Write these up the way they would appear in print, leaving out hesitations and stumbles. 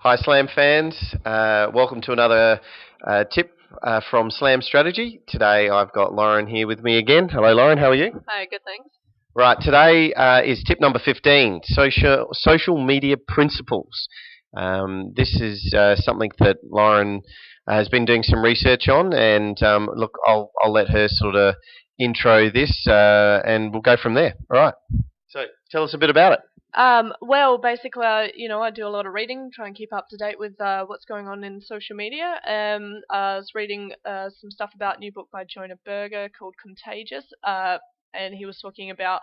Hi, Slam fans. Welcome to another tip from Slam Strategy. Today I've got Lauren here with me again. Hello, Lauren. How are you? Hi, good, thanks. Right. Today is tip number 15: social media principles. This is something that Lauren has been doing some research on, and look, I'll let her sort of intro this, and we'll go from there. All right. So tell us a bit about it. Well, basically, I do a lot of reading, try and keep up to date with what's going on in social media. I was reading some stuff about a new book by Jonah Berger called Contagious, and he was talking about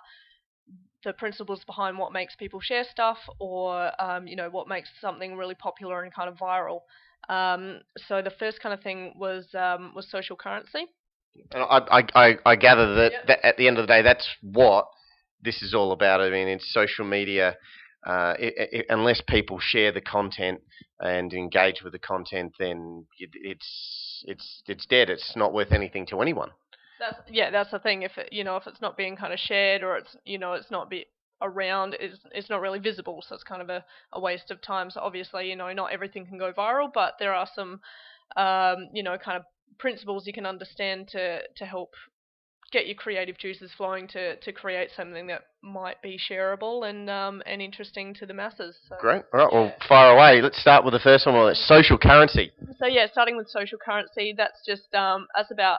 the principles behind what makes people share stuff, or what makes something really popular and kind of viral. So the first kind of thing was social currency. And I gather that, Yep. that at the end of the day, that's what this is all about. I mean, it's social media. Unless people share the content and engage with the content, then it's dead. It's not worth anything to anyone. That's the thing. If it's not being kind of shared, or it's not around, it's not really visible, so it's kind of a waste of time. So obviously, not everything can go viral, but there are some kind of principles you can understand to help get your creative juices flowing to create something that might be shareable and interesting to the masses. So, Great. All right. Well, fire away. Let's start with the first one. Well, it's social currency. So yeah, starting with social currency, that's just that's about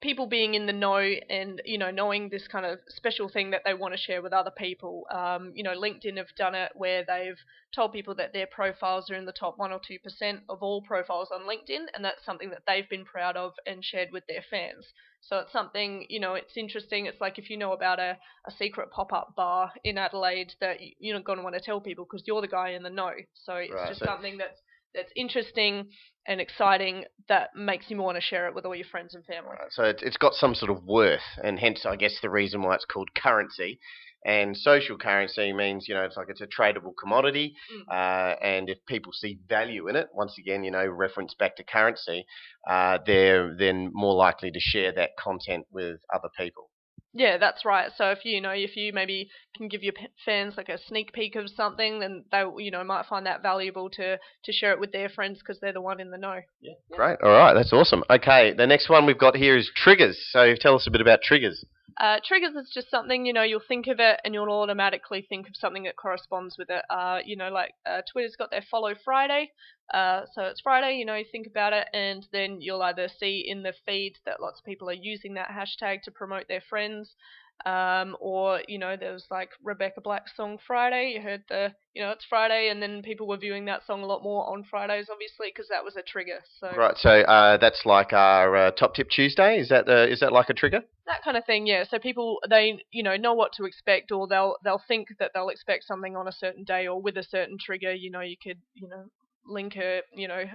people being in the know and knowing this kind of special thing that they want to share with other people. LinkedIn have done it where they've told people that their profiles are in the top 1 or 2% of all profiles on LinkedIn, and that's something that they've been proud of and shared with their fans. So it's something, it's interesting. It's like if you know about a secret pop-up bar in Adelaide that you're not going to want to tell people because you're the guy in the know. So it's Right, just so something that's interesting and exciting that makes you want to share it with all your friends and family. Right, so it's got some sort of worth, and hence, I guess, the reason why it's called currency. And social currency means, it's a tradable commodity, and if people see value in it, once again, reference back to currency, they're then more likely to share that content with other people. Yeah, that's right. So if you maybe can give your fans like a sneak peek of something, then they might find that valuable to share it with their friends because they're the one in the know. Yeah. Great. All right, that's awesome. Okay, the next one we've got here is triggers. So tell us a bit about triggers. Triggers is just something, you'll think of it and you'll automatically think of something that corresponds with it. Twitter's got their Follow Friday. So it's Friday, you think about it, and then you'll either see in the feed that lots of people are using that hashtag to promote their friends, or there was like Rebecca Black's song Friday. You heard it's Friday, and then people were viewing that song a lot more on Fridays, obviously, because that was a trigger. So Right. So that's like our Top Tip Tuesday. Is that like a trigger? that kind of thing, yeah. So people, they know what to expect, or they'll think that they'll expect something on a certain day or with a certain trigger. You could link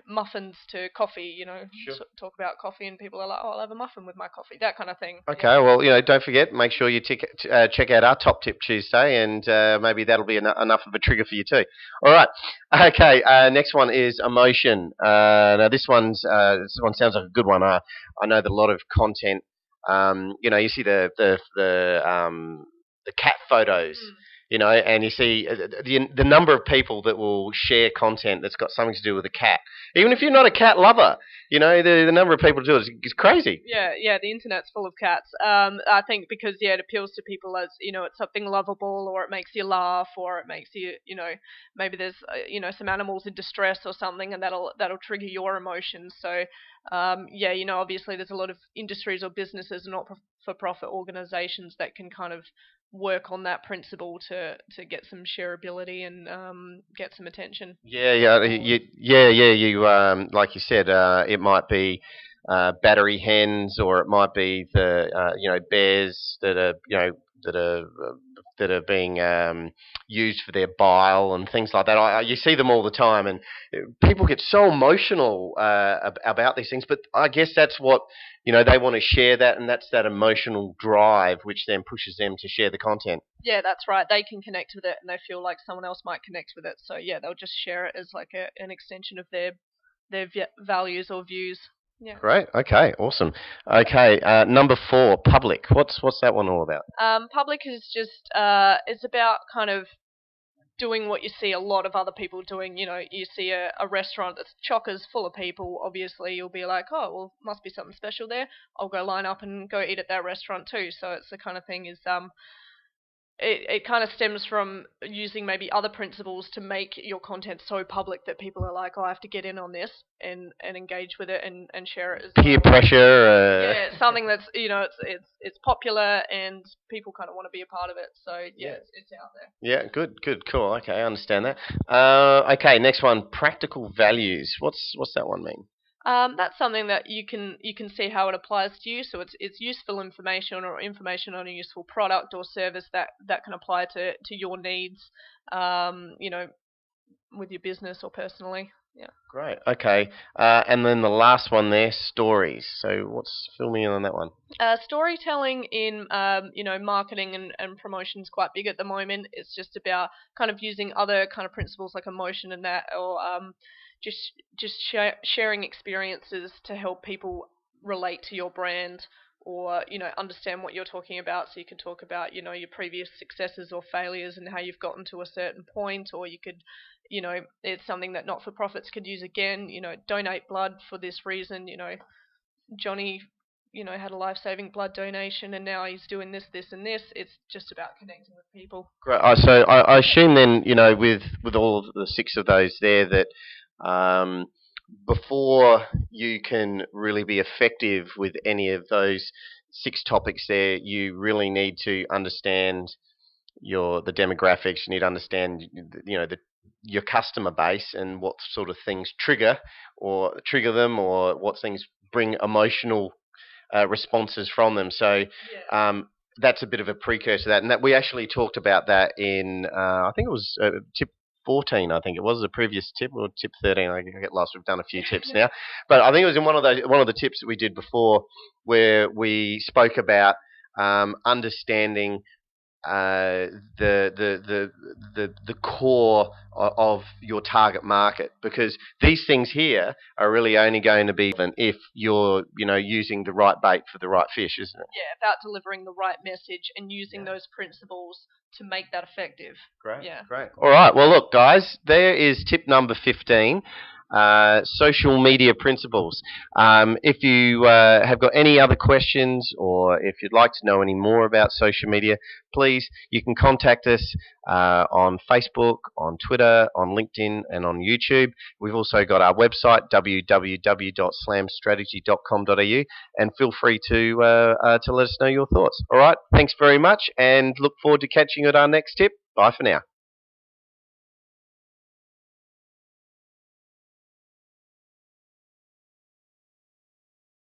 muffins to coffee. Sure. Talk about coffee, and people are like, oh, I'll have a muffin with my coffee. That kind of thing. Okay, Yeah. well, don't forget, make sure you check out our Top Tip Tuesday, and maybe that'll be enough of a trigger for you too. All right, okay. Next one is emotion. Now this one sounds like a good one. I know that a lot of content. You see the cat photos. And you see the number of people that will share content that's got something to do with a cat, even if you're not a cat lover. The number of people do it is crazy. Yeah, the internet's full of cats. I think because it appeals to people as it's something lovable, or it makes you laugh, or it makes you maybe there's some animals in distress or something, and that'll trigger your emotions. So obviously there's a lot of industries or businesses and not-for-profit organizations that can kind of work on that principle to get some shareability and get some attention. You like you said, it might be battery hens, or it might be the bears that are that are being used for their bile and things like that. You see them all the time, and people get so emotional about these things. But I guess that's what they want to share that, and that's that emotional drive, which then pushes them to share the content. Yeah, that's right. They can connect with it, and they feel like someone else might connect with it. So yeah, they'll just share it as like an extension of their values or views. Yeah. Great. Okay. Awesome. Okay. Number 4, public. What's that one all about? Public is just it's about kind of doing what you see a lot of other people doing. You know, you see a restaurant that's chockers full of people. Obviously, you'll be like, oh, well, must be something special there. I'll go line up and go eat at that restaurant too. So it's the kind of thing is it kind of stems from using maybe other principles to make your content so public that people are like, oh, I have to get in on this and engage with it and share it as peer well. pressure. Yeah, something that's, you know, it's popular and people kind of want to be a part of it. So yeah, it's out there. Yeah, good, cool. Okay, I understand that. Okay, next one, practical values. What's that one mean? That's something that you can see how it applies to you. So it's useful information or information on a useful product or service that can apply to your needs. You know, with your business or personally. Yeah. Great. Okay. And then the last one there, stories. So fill me in on that one. Storytelling in you know, marketing and promotion is quite big at the moment. It's just about kind of using other kind of principles like emotion and that, or just sharing experiences to help people relate to your brand, or, you know, understand what you're talking about. So you can talk about, you know, your previous successes or failures and how you've gotten to a certain point, or you could, you know, it's something that not-for-profits could use again. You know, donate blood for this reason. You know, Johnny, you know, had a life-saving blood donation and now he's doing this, this, and this. It's just about connecting with people. Great. So I assume then, you know, with all of the 6 of those there, that before you can really be effective with any of those 6 topics there, you really need to understand the demographics. You need to understand, you know, your customer base and what sort of things trigger them, or what things bring emotional responses from them. So that's a bit of a precursor to that, and that we actually talked about that in I think it was tip 14. I think it was a previous tip, or tip 13. I get lost. We've done a few tips now, but I think it was in one of the tips that we did before, where we spoke about understanding the core of your target market, because these things here are really only going to be if you're, you know, using the right bait for the right fish, isn't it? Yeah, about delivering the right message and using those principles to make that effective. Great. Yeah. Great. All right. Well, look, guys, there is tip number 15. Social media principles. If you have got any other questions, or if you'd like to know any more about social media, please, you can contact us on Facebook, on Twitter, on LinkedIn, and on YouTube. We've also got our website, www.slamstrategy.com.au, and feel free to let us know your thoughts. All right, thanks very much, and look forward to catching you at our next tip. Bye for now.